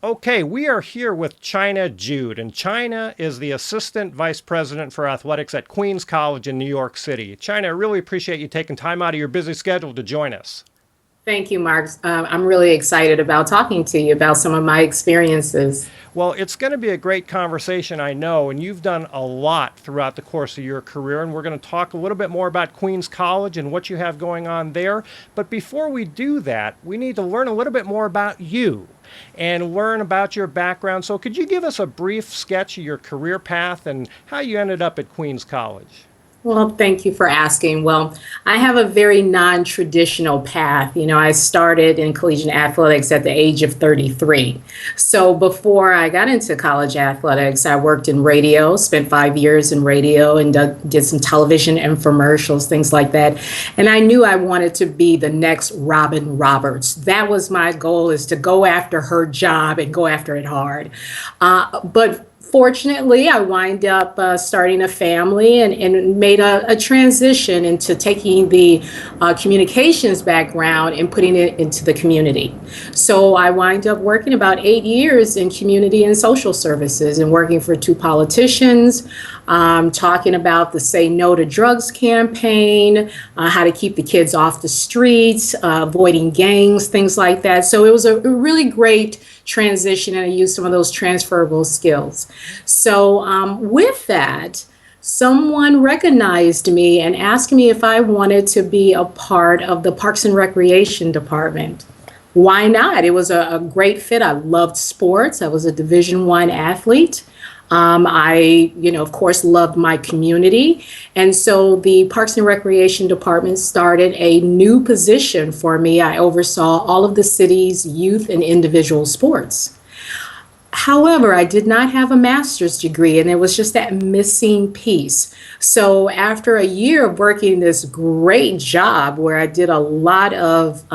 Okay, we are here with China Jude, and China is the Assistant Vice President for Athletics at Queens College in New York City. China, I really appreciate you taking time out of your busy schedule to join us. Thank you, Mark. I'm really excited about talking to you about some of my experiences. Well, it's going to be a great conversation, I know, and you've done a lot throughout the course of your career, and we're going to talk a little bit more about Queens College and what you have going on there. But before we do that, we need to learn a little bit more about you and learn about your background. So, could you give us a brief sketch of your career path and how you ended up at Queens College? Well, thank you for asking. Well, I have a very non-traditional path. I started in collegiate athletics at the age of 33. So before I got into college athletics, I worked in radio, spent 5 years in radio and did some television infomercials, things like that. And I knew I wanted to be the next Robin Roberts. That was my goal, is to go after her job and go after it hard. But fortunately, I wind up starting a family and made a transition into taking the communications background and putting it into the community. So I wind up working about 8 years in community and social services and working for two politicians, talking about the Say No to Drugs campaign, how to keep the kids off the streets, avoiding gangs, things like that. So it was a really great transition, and I used some of those transferable skills. So with that, someone recognized me and asked me if I wanted to be a part of the Parks and Recreation Department. Why not? It was a great fit. I loved sports. I was a Division I athlete. Of course, loved my community. And so the Parks and Recreation Department started a new position for me. I oversaw all of the city's youth and individual sports. However, I did not have a master's degree, and it was just that missing piece. So after a year of working this great job where I did a lot of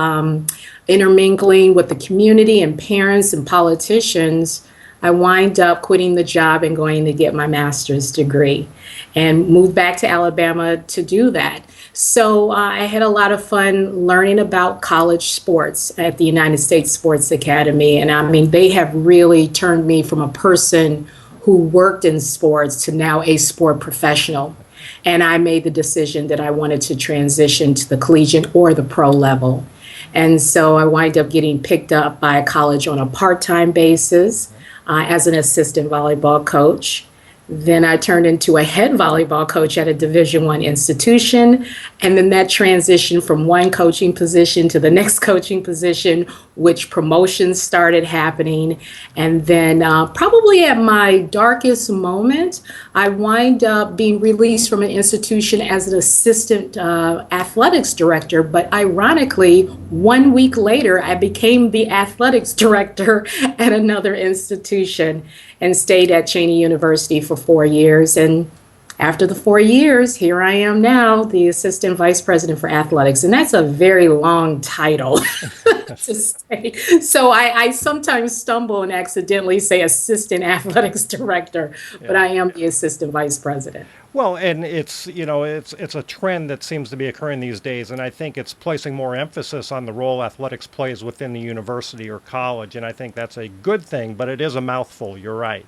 intermingling with the community and parents and politicians, I wind up quitting the job and going to get my master's degree and moved back to Alabama to do that. So I had a lot of fun learning about college sports at the United States Sports Academy. And I mean, they have really turned me from a person who worked in sports to now a sport professional. And I made the decision that I wanted to transition to the collegiate or the pro level. And so I wind up getting picked up by a college on a part-time basis as an assistant volleyball coach. Then I turned into a head volleyball coach at a Division I institution. And then that transitioned from one coaching position to the next coaching position, which promotions started happening. And then probably at my darkest moment, I wind up being released from an institution as an assistant athletics director. But ironically, 1 week later, I became the athletics director at another institution and stayed at Cheney University for 4 years. And after the 4 years, here I am now, the Assistant Vice President for Athletics. And that's a very long title to say. So I sometimes stumble and accidentally say Assistant Athletics Director, but I am the Assistant Vice President. Well, and it's a trend that seems to be occurring these days, and I think it's placing more emphasis on the role athletics plays within the university or college, and I think that's a good thing, but it is a mouthful, you're right.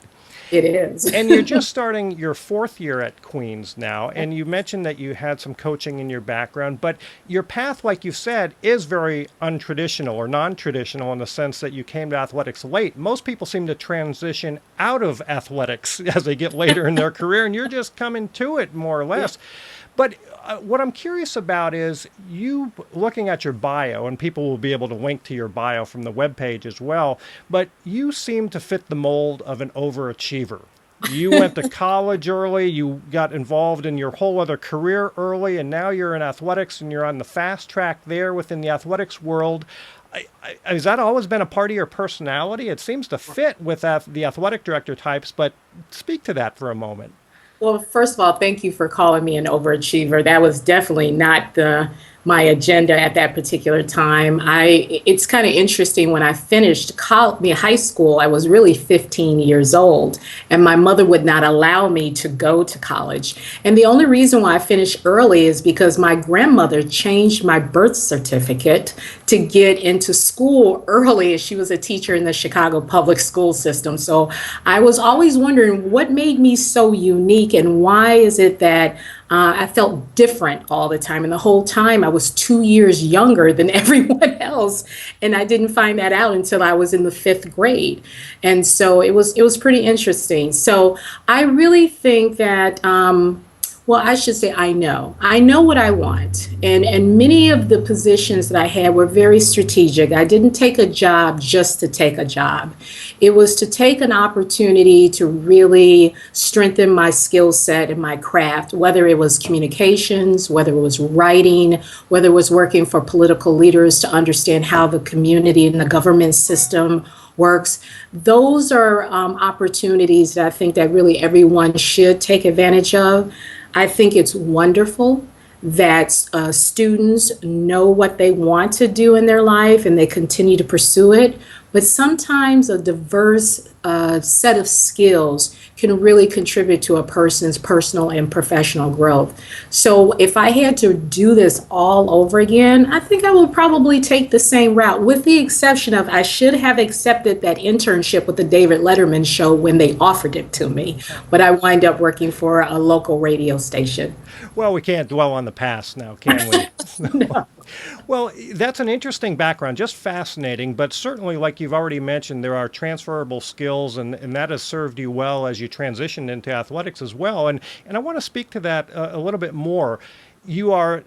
It is. And you're just starting your fourth year at Queens now, and you mentioned that you had some coaching in your background, but your path, like you said, is very untraditional or non-traditional in the sense that you came to athletics late. Most people seem to transition out of athletics as they get later in their career, and you're just coming to it more or less. But what I'm curious about is you looking at your bio, and people will be able to link to your bio from the webpage as well, but you seem to fit the mold of an overachiever. You went to college early, you got involved in your whole other career early, and now you're in athletics and you're on the fast track there within the athletics world. Has that always been a part of your personality? It seems to fit with the athletic director types, but speak to that for a moment. Well, first of all, thank you for calling me an overachiever. That was definitely not my agenda at that particular time. It's kind of interesting. When I finished high school, I was really 15 years old, and my mother would not allow me to go to college. And the only reason why I finished early is because my grandmother changed my birth certificate to get into school early. She was a teacher in the Chicago public school system. So I was always wondering what made me so unique, and why is it that I felt different all the time. And the whole time I was 2 years younger than everyone else. And I didn't find that out until I was in the 5th grade. And so it was pretty interesting. So I really think that, well, I should say I know what I want. And many of the positions that I had were very strategic. I didn't take a job just to take a job. It was to take an opportunity to really strengthen my skill set and my craft, whether it was communications, whether it was writing, whether it was working for political leaders to understand how the community and the government system works. Those are opportunities that I think that really everyone should take advantage of. I think it's wonderful that students know what they want to do in their life and they continue to pursue it. But sometimes a diverse set of skills can really contribute to a person's personal and professional growth. So if I had to do this all over again, I think I would probably take the same route, with the exception of I should have accepted that internship with the David Letterman show when they offered it to me. But I wind up working for a local radio station. Well, we can't dwell on the past now, can we? No. Well, that's an interesting background, just fascinating, but certainly, like you've already mentioned, there are transferable skills, and that has served you well as you transitioned into athletics as well. And I want to speak to that a little bit more. You are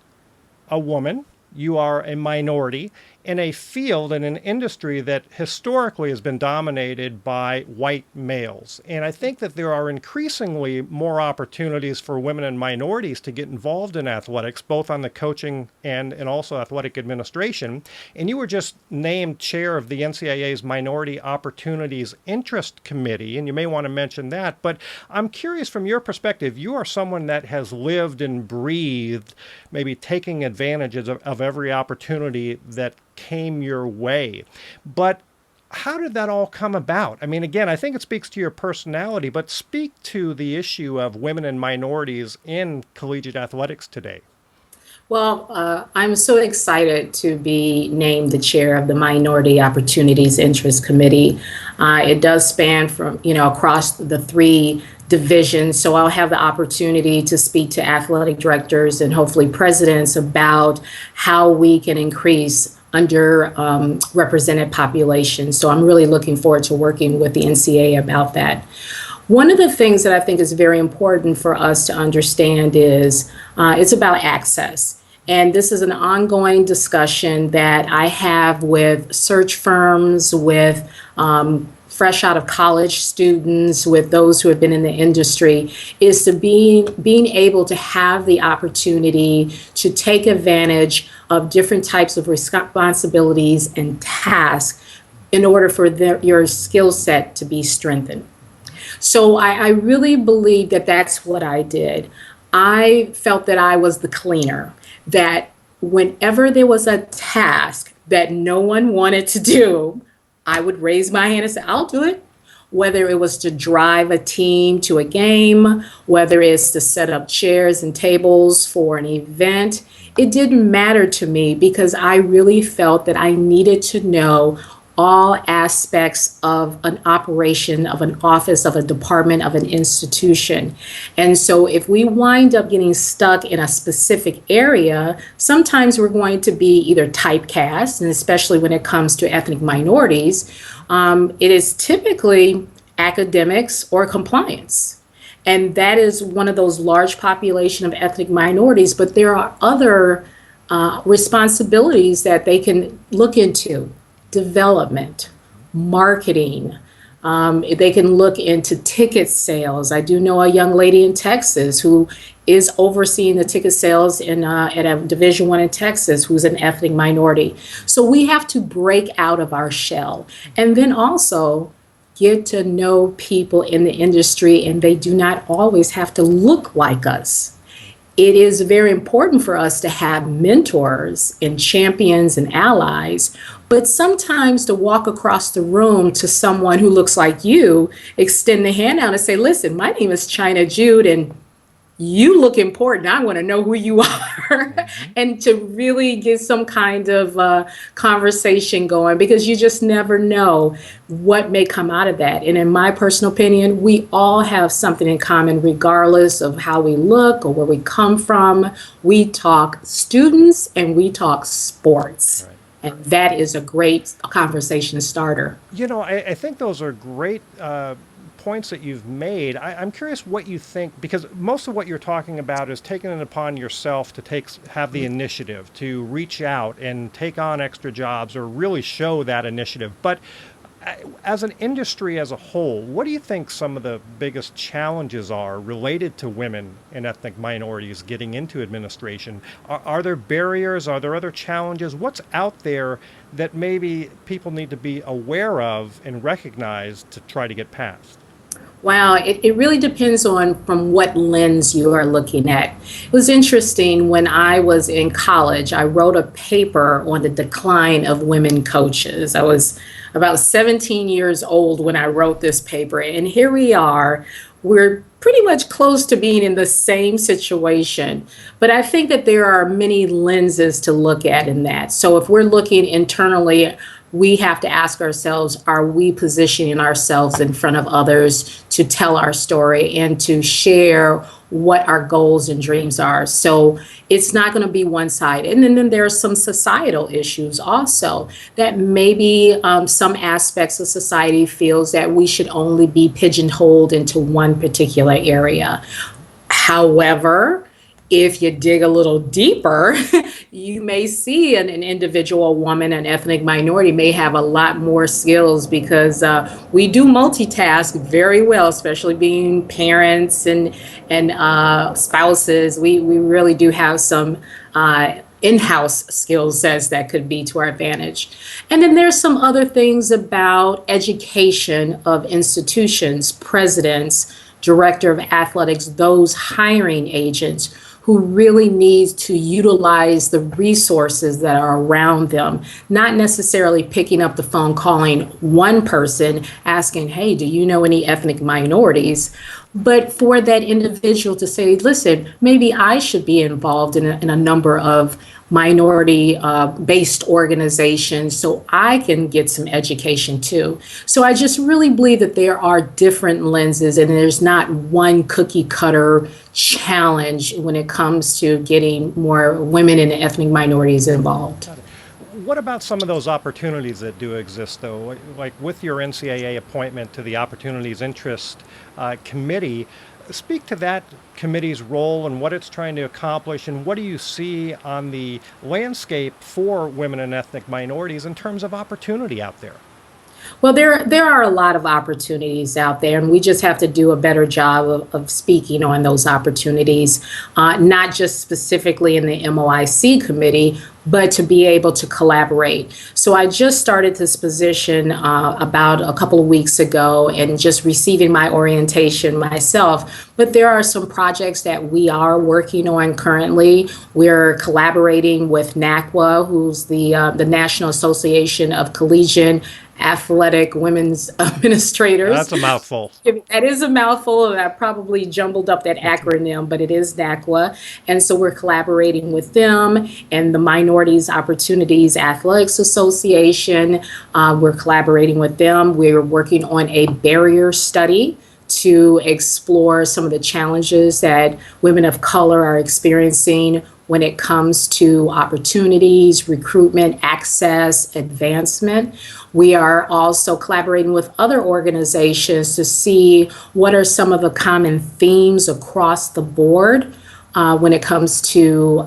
a woman, you are a minority in a field, in an industry that historically has been dominated by white males. And I think that there are increasingly more opportunities for women and minorities to get involved in athletics, both on the coaching and also athletic administration. And you were just named chair of the NCAA's Minority Opportunities Interest Committee, and you may want to mention that. But I'm curious, from your perspective, you are someone that has lived and breathed, maybe taking advantage of every opportunity that came your way. But how did that all come about? I mean, again, I think it speaks to your personality, but speak to the issue of women and minorities in collegiate athletics today. Well, I'm so excited to be named the chair of the Minority Opportunities Interest Committee. It does span from, across the 3 divisions. So I'll have the opportunity to speak to athletic directors and hopefully presidents about how we can increase underrepresented populations. So I'm really looking forward to working with the NCAA about that. One of the things that I think is very important for us to understand is it's about access. And this is an ongoing discussion that I have with search firms, with fresh out of college students, with those who have been in the industry, is to being able to have the opportunity to take advantage of different types of responsibilities and tasks in order for your skill set to be strengthened. So I really believe that that's what I did. I felt that I was the cleaner, that whenever there was a task that no one wanted to do, I would raise my hand and say, I'll do it. Whether it was to drive a team to a game, whether it's to set up chairs and tables for an event, it didn't matter to me, because I really felt that I needed to know all aspects of an operation, of an office, of a department, of an institution. And so if we wind up getting stuck in a specific area, sometimes we're going to be either typecast, and especially when it comes to ethnic minorities, it is typically academics or compliance. And that is one of those large population of ethnic minorities, but there are other responsibilities that they can look into. Development, marketing. They can look into ticket sales. I do know a young lady in Texas who is overseeing the ticket sales at a Division I in Texas, who's an ethnic minority. So we have to break out of our shell, and then also get to know people in the industry, and they do not always have to look like us. it is very important for us to have mentors and champions and allies, but sometimes to walk across the room to someone who looks like you, extend the hand out and say, listen, my name is China Jude, and you look important. I want to know who you are. And to really get some kind of conversation going, because you just never know what may come out of that. And in my personal opinion, we all have something in common, regardless of how we look or where we come from. We talk students and we talk sports. Right. And that is a great conversation starter. You know, I think those are great points that you've made. I'm curious what you think, because most of what you're talking about is taking it upon yourself to have the initiative to reach out and take on extra jobs or really show that initiative. But as an industry as a whole, what do you think some of the biggest challenges are related to women and ethnic minorities getting into administration? Are there barriers? Are there other challenges? What's out there that maybe people need to be aware of and recognize to try to get past? Wow, it really depends on from what lens you are looking at. It was interesting when I was in college, I wrote a paper on the decline of women coaches. I was about 17 years old when I wrote this paper, and here we are. We're pretty much close to being in the same situation. But I think that there are many lenses to look at in that. So if we're looking internally, we have to ask ourselves, are we positioning ourselves in front of others to tell our story and to share what our goals and dreams are? So it's not going to be one side. And then there are some societal issues also that maybe some aspects of society feels that we should only be pigeonholed into one particular area. However, if you dig a little deeper, you may see an individual woman, an ethnic minority, may have a lot more skills, because we do multitask very well, especially being parents and spouses. We really do have some in-house skill sets that could be to our advantage. And then there's some other things about education of institutions, presidents, director of athletics, those hiring agents who really need to utilize the resources that are around them, not necessarily picking up the phone, calling one person, asking, hey, do you know any ethnic minorities? But for that individual to say, listen, maybe I should be involved in a number of minority-based organizations so I can get some education too. So I just really believe that there are different lenses, and there's not one cookie cutter challenge when it comes to getting more women and ethnic minorities involved. What about some of those opportunities that do exist, though? Like with your NCAA appointment to the Opportunities Interest Committee, speak to that committee's role and what it's trying to accomplish, and what do you see on the landscape for women and ethnic minorities in terms of opportunity out there? Well, there are a lot of opportunities out there, and we just have to do a better job of speaking on those opportunities, not just specifically in the MOIC committee, but to be able to collaborate. So I just started this position about a couple of weeks ago and just receiving my orientation myself. But there are some projects that we are working on currently. We're collaborating with NACWA, who's the National Association of Collegiate Athletic Women's Administrators. That's a mouthful. That is a mouthful, and I probably jumbled up that acronym, but it is NACWA. And so we're collaborating with them and the Minorities Opportunities Athletics Association. We're collaborating with them. We're working on a barrier study to explore some of the challenges that women of color are experiencing when it comes to opportunities, recruitment, access, advancement. We are also collaborating with other organizations to see what are some of the common themes across the board when it comes to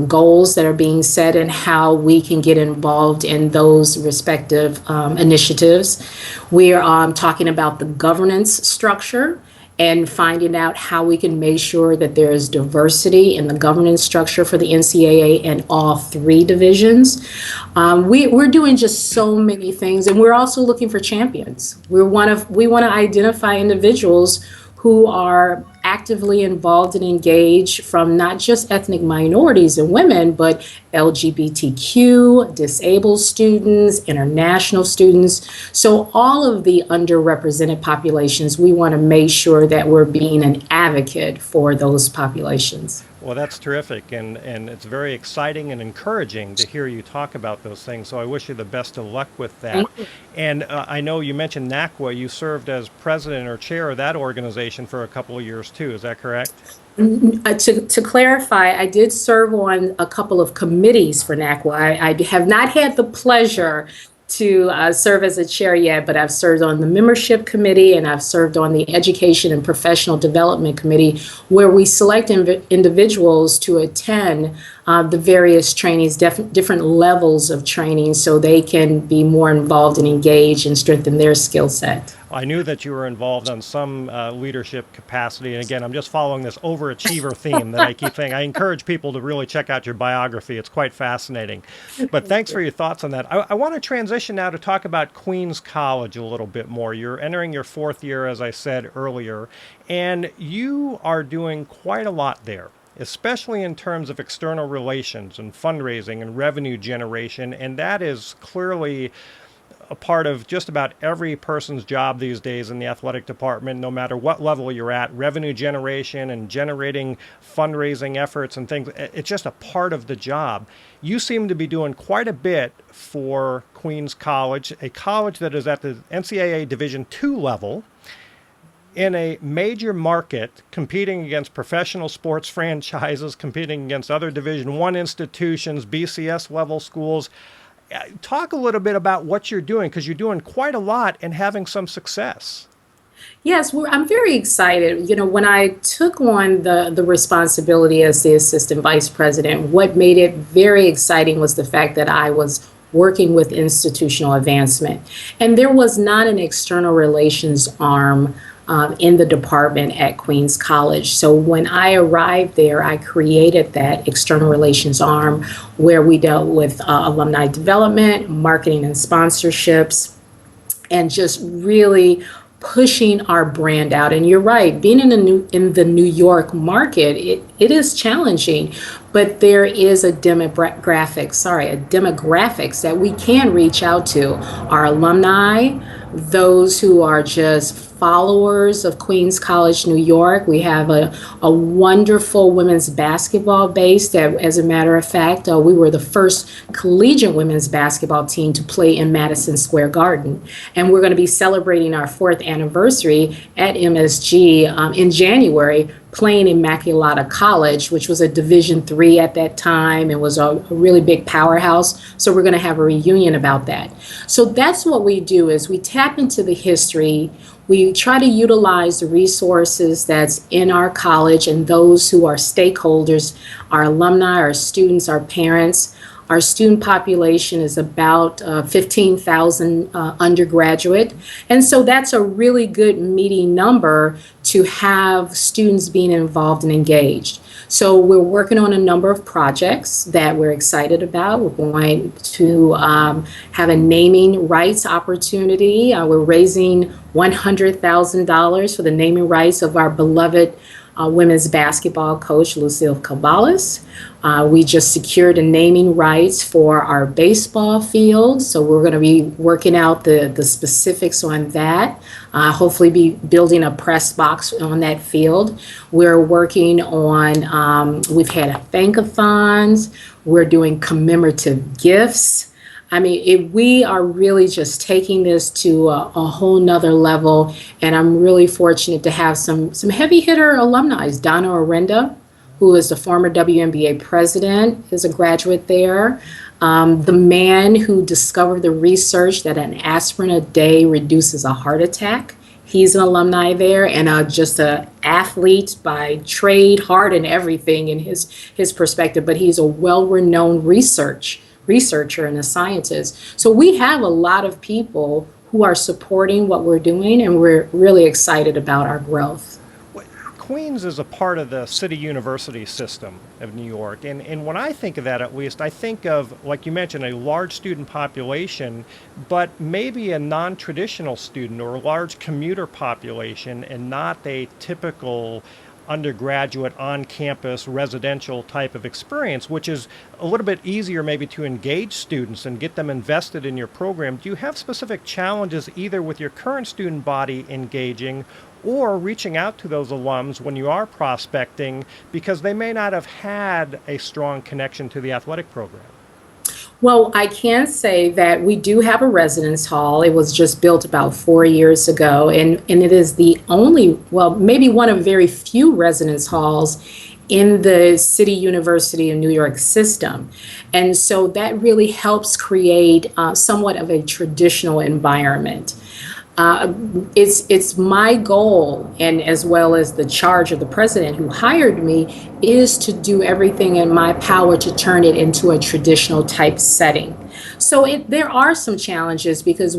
goals that are being set and how we can get involved in those respective initiatives. We are talking about the governance structure and finding out how we can make sure that there is diversity in the governance structure for the NCAA in all three divisions. We're doing just so many things, and we're also looking for champions. We want to identify individuals who are actively involved and engaged, from not just ethnic minorities and women, but LGBTQ, disabled students, international students. So all of the underrepresented populations, we want to make sure that we're being an advocate for those populations. Well, that's terrific, and it's very exciting and encouraging to hear you talk about those things. So I wish you the best of luck with that. Thank you. And I know you mentioned NACWA. You served as president or chair of that organization for a couple of years too. Is that correct? To clarify, I did serve on a couple of committees for NACWA. I have not had the pleasure to serve as a chair yet, but I've served on the membership committee and I've served on the education and professional development committee, where we select individuals to attend the various trainings, different levels of training, so they can be more involved and engaged and strengthen their skill set. I knew that you were involved on some leadership capacity. And again, I'm just following this overachiever theme that I keep saying. I encourage people to really check out your biography. It's quite fascinating. But thanks for your thoughts on that. I want to transition now to talk about Queens College a little bit more. You're entering your fourth year, as I said earlier, and you are doing quite a lot there, especially in terms of external relations and fundraising and revenue generation. And that is clearly a part of just about every person's job these days in the athletic department, no matter what level you're at. Revenue generation and generating fundraising efforts and things, it's just a part of the job. You seem to be doing quite a bit for Queens College, a college that is at the NCAA Division II level, in a major market, competing against professional sports franchises, competing against other Division I institutions, BCS level schools. Talk a little bit about what you're doing, because you're doing quite a lot and having some success. Yes, I'm very excited. You know, when I took on the responsibility as the assistant vice president, what made it very exciting was the fact that I was working with institutional advancement. And there was not an external relations arm in the department at Queens College. So when I arrived there, I created that external relations arm where we dealt with alumni development, marketing and sponsorships, and just really pushing our brand out. And you're right, being in the New York market, it is challenging, but there is a demographics that we can reach out to. Our alumni, those who are just followers of Queens College, New York. We have a wonderful women's basketball base that, as a matter of fact, we were the first collegiate women's basketball team to play in Madison Square Garden. And we're going to be celebrating our 4th anniversary at MSG in January, playing Immaculata College, which was a Division III at that time and was a really big powerhouse. So we're going to have a reunion about that. So that's what we do, is we tap into the history. We try to utilize the resources that's in our college and those who are stakeholders, our alumni, our students, our parents. Our student population is about 15,000 undergraduate. And so that's a really good meeting number to have students being involved and engaged. So we're working on a number of projects that we're excited about. We're going to have a naming rights opportunity. We're raising $100,000 for the naming rights of our beloved women's basketball coach, Lucille Caballas. We just secured a naming rights for our baseball field, so we're going to be working out the specifics on that. Hopefully be building a press box on that field. We're working on, we've had thankathons, we're doing commemorative gifts. I mean, we are really just taking this to a whole nother level, and I'm really fortunate to have some heavy hitter alumni. Donna Orenda, who is the former WNBA president, is a graduate there. The man who discovered the research that an aspirin a day reduces a heart attack, he's an alumni there, and just an athlete by trade, heart, and everything in his perspective, but he's a well-renowned researcher and a scientist. So we have a lot of people who are supporting what we're doing, and we're really excited about our growth. Queens is a part of the city university system of New York. And when I think of that, at least, I think of, like you mentioned, a large student population, but maybe a non traditional student or a large commuter population and not a typical undergraduate on campus residential type of experience, which is a little bit easier maybe to engage students and get them invested in your program. Do you have specific challenges either with your current student body engaging or reaching out to those alums when you are prospecting because they may not have had a strong connection to the athletic program? Well, I can say that we do have a residence hall. It was just built about 4 years ago, and it is the only, well, maybe one of very few residence halls in the City University of New York system. And so that really helps create somewhat of a traditional environment. It's my goal, and as well as the charge of the president who hired me, is to do everything in my power to turn it into a traditional type setting. So there are some challenges because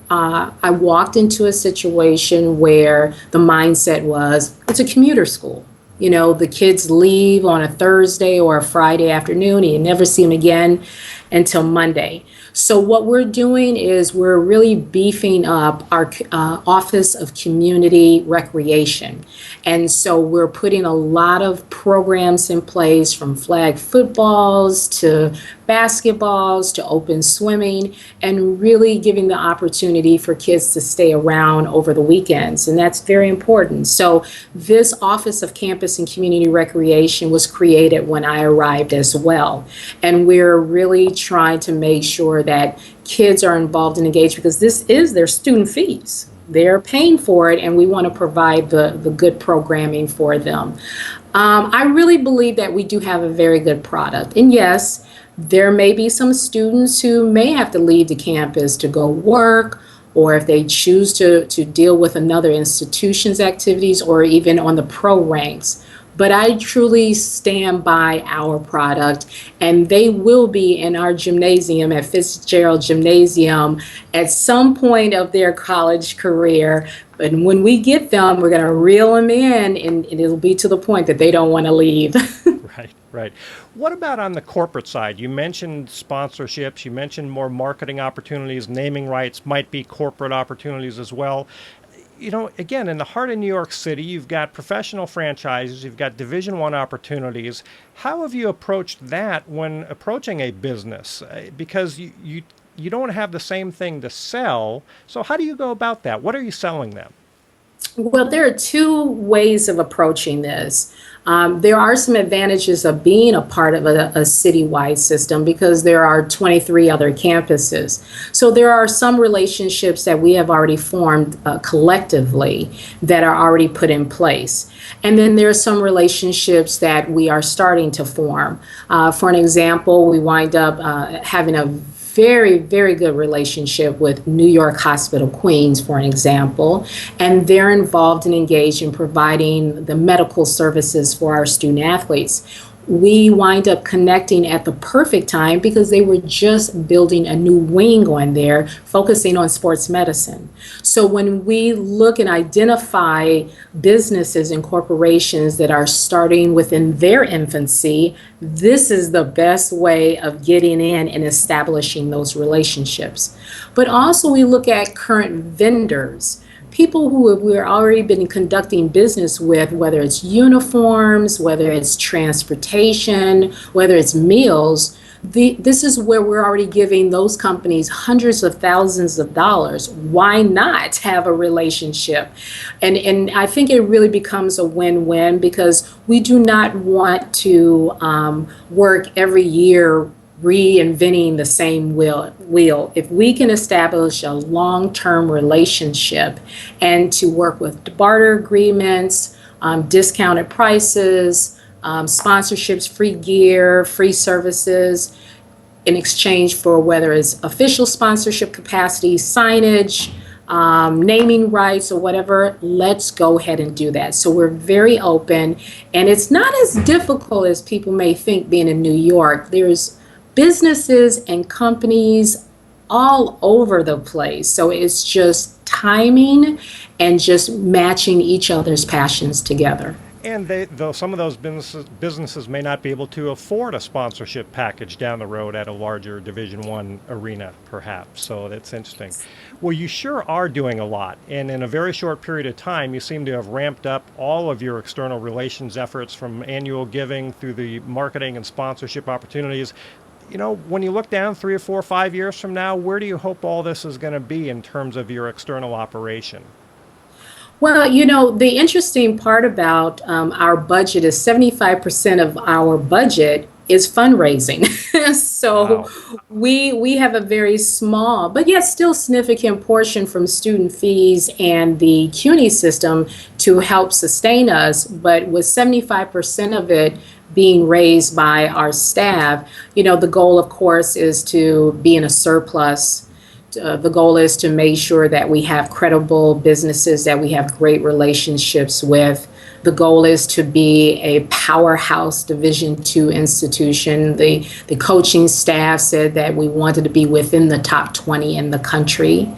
I walked into a situation where the mindset was it's a commuter school. You know, the kids leave on a Thursday or a Friday afternoon and you never see them again until Monday. So what we're doing is we're really beefing up our Office of Community Recreation. And so we're putting a lot of programs in place from flag footballs to basketballs to open swimming and really giving the opportunity for kids to stay around over the weekends. And that's very important. So this Office of Campus and Community Recreation was created when I arrived as well. And we're really trying to make sure that kids are involved and engaged because this is their student fees. They're paying for it, and we want to provide the good programming for them. I really believe that we do have a very good product. And yes, there may be some students who may have to leave the campus to go work, or if they choose to deal with another institution's activities or even on the pro ranks. But I truly stand by our product, and they will be in our gymnasium at Fitzgerald Gymnasium at some point of their college career. But when we get them, we're going to reel them in, and it'll be to the point that they don't want to leave. Right, right. What about on the corporate side? You mentioned sponsorships, you mentioned more marketing opportunities, naming rights might be corporate opportunities as well. You know, again, in the heart of New York City, you've got professional franchises, you've got Division I opportunities. How have you approached that when approaching a business? Because you don't have the same thing to sell. So how do you go about that? What are you selling them? Well, there are two ways of approaching this. There are some advantages of being a part of a citywide system because there are 23 other campuses. So there are some relationships that we have already formed collectively that are already put in place. And then there are some relationships that we are starting to form. For an example, we wind up having a very, very good relationship with New York Hospital Queens, for an example, and they're involved and engaged in providing the medical services for our student athletes. We wind up connecting at the perfect time because they were just building a new wing on there, focusing on sports medicine. So when we look and identify businesses and corporations that are starting within their infancy, this is the best way of getting in and establishing those relationships. But also we look at current vendors, people who we've already been conducting business with, whether it's uniforms, whether it's transportation, whether it's meals. This is where we're already giving those companies hundreds of thousands of dollars. Why not have a relationship? And I think it really becomes a win-win because we do not want to work every year reinventing the same wheel. If we can establish a long-term relationship and to work with barter agreements, discounted prices, sponsorships, free gear, free services in exchange for whether it's official sponsorship capacity, signage, naming rights or whatever, let's go ahead and do that. So we're very open, and it's not as difficult as people may think being in New York. There's businesses and companies all over the place. So it's just timing and just matching each other's passions together. And though some of those businesses may not be able to afford a sponsorship package down the road at a larger Division One arena, perhaps. So that's interesting. Well, you sure are doing a lot, and in a very short period of time, you seem to have ramped up all of your external relations efforts, from annual giving through the marketing and sponsorship opportunities. When you look down 3 or 4 or 5 years from now, where do you hope all this is going to be in terms of your external operation? Well, the interesting part about our budget is 75% of our budget is fundraising. So Wow. we have a very small, but yet still significant portion from student fees and the CUNY system to help sustain us. But with 75% of it being raised by our staff, the goal, of course, is to be in a surplus. The goal is to make sure that we have credible businesses that we have great relationships with. The goal is to be a powerhouse Division II institution. The coaching staff said that we wanted to be within the top 20 in the country.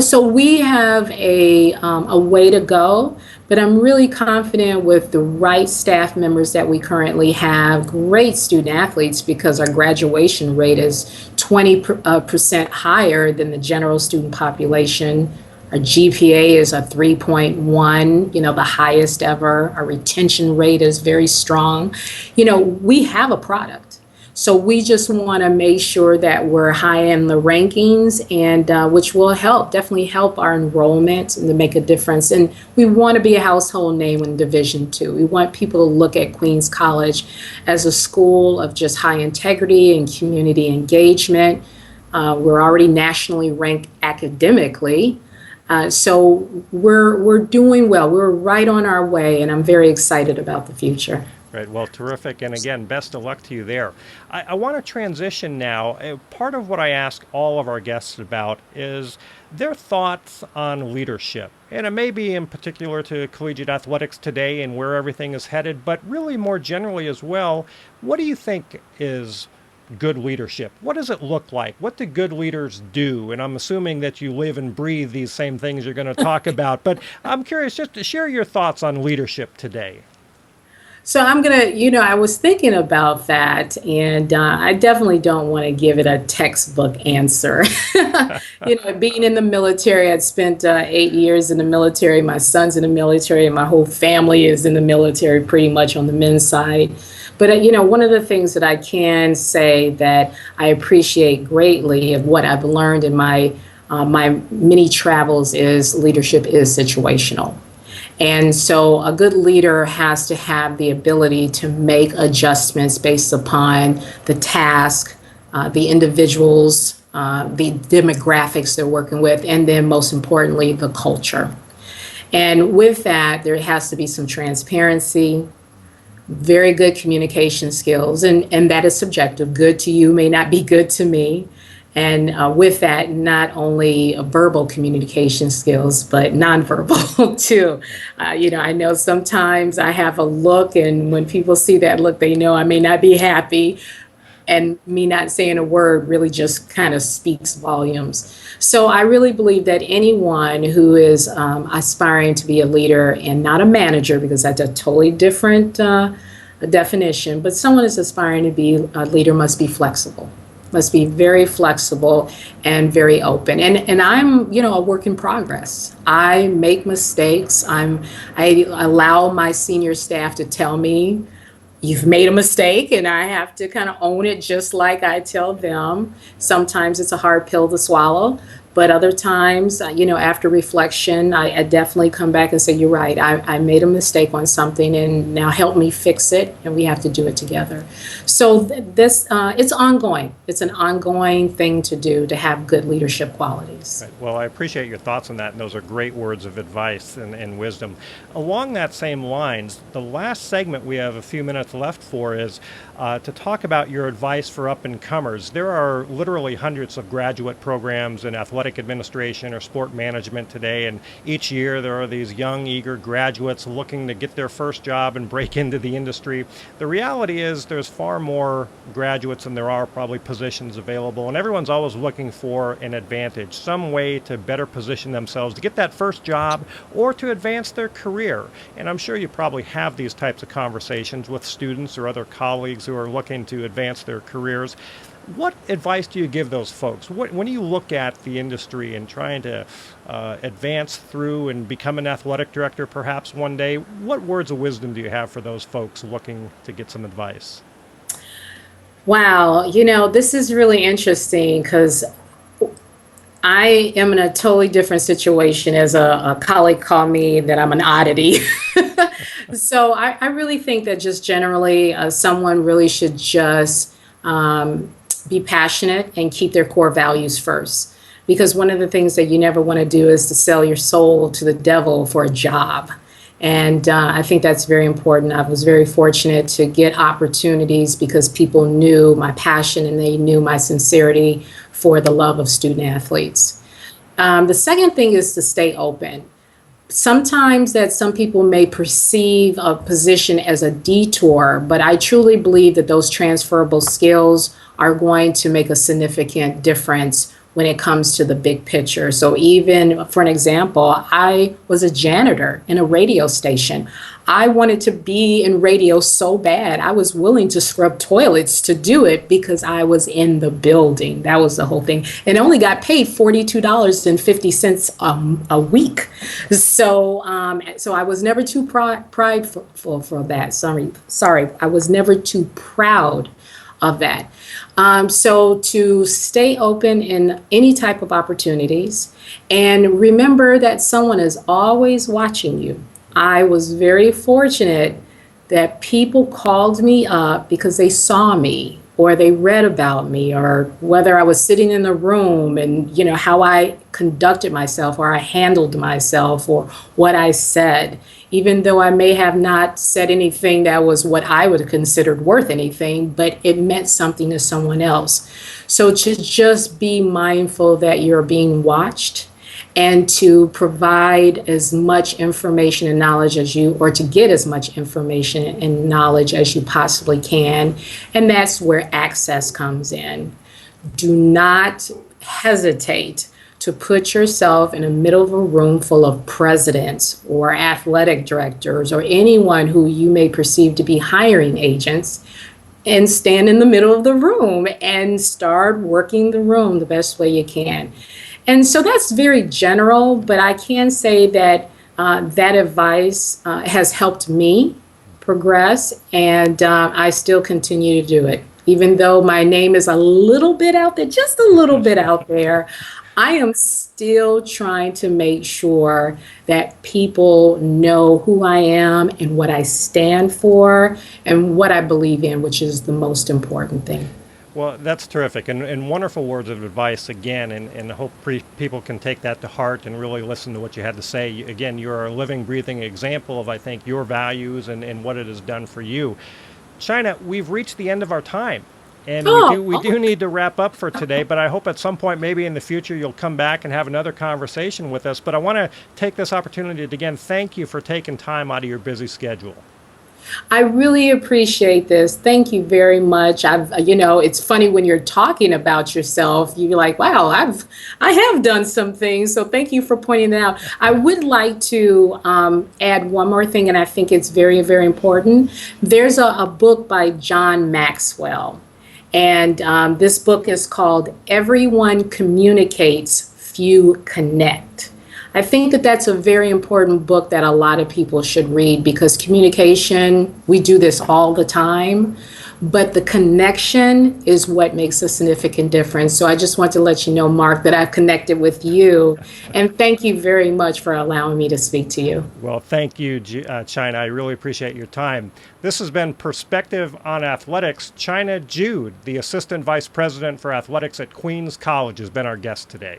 So we have a way to go, but I'm really confident with the right staff members that we currently have, great student athletes, because our graduation rate is 20% higher than the general student population. Our GPA is a 3.1, the highest ever. Our retention rate is very strong. We have a product. So we just want to make sure that we're high in the rankings, and which will definitely help our enrollment and to make a difference. And we want to be a household name in Division II. We want people to look at Queens College as a school of just high integrity and community engagement. We're already nationally ranked academically. So we're doing well. We're right on our way, and I'm very excited about the future. Right. Well, terrific. And again, best of luck to you there. I want to transition now. Part of what I ask all of our guests about is their thoughts on leadership. And it may be in particular to collegiate athletics today and where everything is headed, but really more generally as well. What do you think is good leadership? What does it look like? What do good leaders do? And I'm assuming that you live and breathe these same things you're going to talk about, but I'm curious just to share your thoughts on leadership today. So I'm going to, I was thinking about that, and I definitely don't want to give it a textbook answer. Being in the military, I'd spent 8 years in the military. My son's in the military, and my whole family is in the military pretty much on the men's side. But, one of the things that I can say that I appreciate greatly of what I've learned in my many travels is leadership is situational. And so a good leader has to have the ability to make adjustments based upon the task, the individuals, the demographics they're working with, and then most importantly, the culture. And with that, there has to be some transparency, very good communication skills, and that is subjective. Good to you may not be good to me. And with that, not only verbal communication skills, but nonverbal too. I know sometimes I have a look, and when people see that look, they know I may not be happy. And me not saying a word really just kind of speaks volumes. So I really believe that anyone who is aspiring to be a leader and not a manager, because that's a totally different definition, but someone who's aspiring to be a leader must be flexible. Must be very flexible and very open. And I'm, a work in progress. I make mistakes. I allow my senior staff to tell me, you've made a mistake, and I have to kind of own it just like I tell them. Sometimes it's a hard pill to swallow, but other times, after reflection, I definitely come back and say, you're right, I made a mistake on something, and now help me fix it, and we have to do it together. So this, it's ongoing. It's an ongoing thing to do to have good leadership qualities. Right. Well, I appreciate your thoughts on that, and those are great words of advice and wisdom. Along that same lines, the last segment we have a few minutes left for is to talk about your advice for up-and-comers. There are literally hundreds of graduate programs in athletics athletic administration or sport management today, and each year there are these young, eager graduates looking to get their first job and break into the industry. The reality is there's far more graduates than there are probably positions available, and everyone's always looking for an advantage, some way to better position themselves to get that first job or to advance their career. And I'm sure you probably have these types of conversations with students or other colleagues who are looking to advance their careers. What advice do you give those folks? When you look at the industry and trying to advance through and become an athletic director perhaps one day, what words of wisdom do you have for those folks looking to get some advice? Wow, this is really interesting because I am in a totally different situation. As a colleague called me that I'm an oddity. So I really think that just generally someone really should just be passionate and keep their core values first. Because one of the things that you never want to do is to sell your soul to the devil for a job. And I think that's very important. I was very fortunate to get opportunities because people knew my passion and they knew my sincerity for the love of student athletes. The second thing is to stay open. Sometimes that some people may perceive a position as a detour, but I truly believe that those transferable skills are going to make a significant difference when it comes to the big picture. So even for an example, I was a janitor in a radio station. I wanted to be in radio so bad. I was willing to scrub toilets to do it because I was in the building. That was the whole thing. And only got paid $42.50 a week. So so I was never too prideful for that. Sorry, I was never too proud of that. So to stay open in any type of opportunities and remember that someone is always watching you. I was very fortunate that people called me up because they saw me or they read about me, or whether I was sitting in the room and how I conducted myself or I handled myself or what I said, even though I may have not said anything that was what I would have considered worth anything, but it meant something to someone else. So to just be mindful that you're being watched and to provide as much information and knowledge as or to get as much information and knowledge as you possibly can. And that's where access comes in. Do not hesitate to put yourself in the middle of a room full of presidents or athletic directors or anyone who you may perceive to be hiring agents, and stand in the middle of the room and start working the room the best way you can. And so that's very general, but I can say that that advice has helped me progress, and I still continue to do it. Even though my name is a little bit out there, just a little bit out there, I am still trying to make sure that people know who I am and what I stand for and what I believe in, which is the most important thing. Well, that's terrific and wonderful words of advice again, and I hope people can take that to heart and really listen to what you had to say. Again, you're a living, breathing example of, I think, your values and what it has done for you. China, we've reached the end of our time, and we do need to wrap up for today, but I hope at some point, maybe in the future, you'll come back and have another conversation with us. But I want to take this opportunity to, again, thank you for taking time out of your busy schedule. I really appreciate this. Thank you very much. It's funny when you're talking about yourself, you're like, wow, I have done some things. So thank you for pointing that out. I would like to add one more thing, and I think it's very, very important. There's a book by John Maxwell, and this book is called Everyone Communicates, Few Connect. I think that that's a very important book that a lot of people should read, because communication, we do this all the time, but the connection is what makes a significant difference. So I just want to let you know, Mark, that I've connected with you, and thank you very much for allowing me to speak to you. Well, thank you, China. I really appreciate your time. This has been Perspective on Athletics. China Jude, the Assistant Vice President for Athletics at Queens College, has been our guest today.